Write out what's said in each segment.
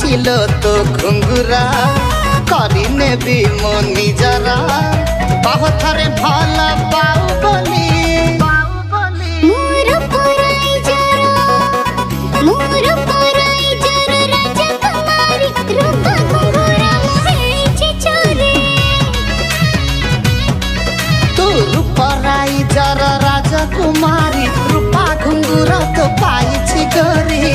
चाहिलो तो घुंगुरा करिने भी मो निजरा बाहथरे भला बाहुबली जर राजकुमारी रूपा घुंगुरा तो पाइछि गरी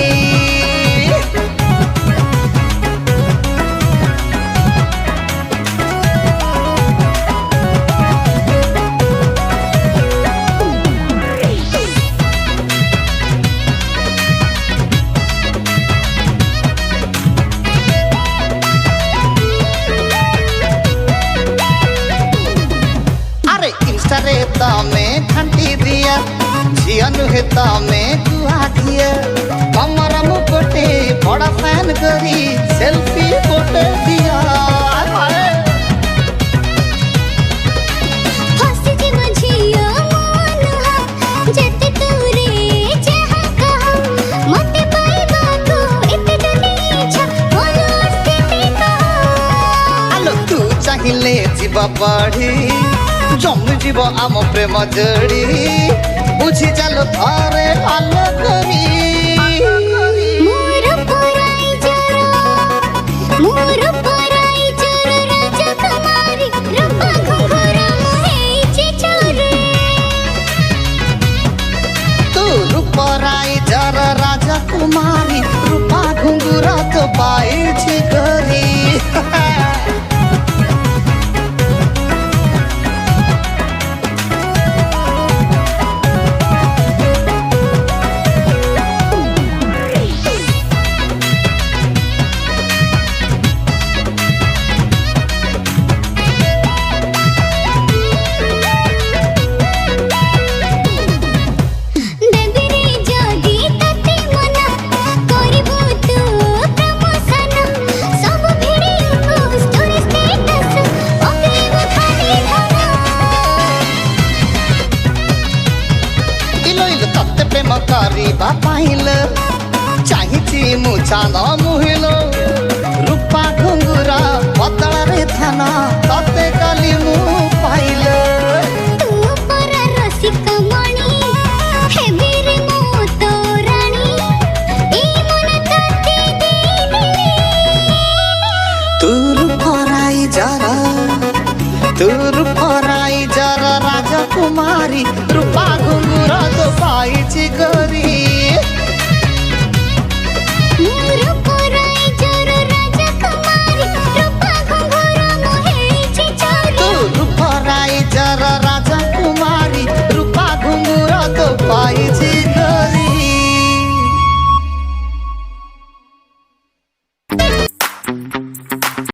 रे तमे घंटी दिया झियन हे तमे गुआ दिया कमर मुकुटे बड़ा फैन करी सेल्फी फोटो दिया हंसी जे मझिया मन जते तोरे जहा कहा मते पाइबा तो एते जनी इच्छा बोलो स्थिति कहा आलो तू चाहिए जीवा बढ़ी जमी जीव आम प्रेम जड़ी बुझी चल थारे आलो करी मोर पराई जरा राजकुमारी रूपा घुंगुरा हेछि चोरे तू रूपराई जर राजकुमारी रूपा घुंगुरा तो पाइछि गरी प्रेम करिबा पाइल चाहिछि मुछा न मुहिलो रूपा घुंगुरा बदला रे थान तते काली मु पाइल तू पर रसिक मणि हेबी रे मो तो रानी ए मन तते दे तू रूपराई जरा राजकुमारी रूपा घुंगुरा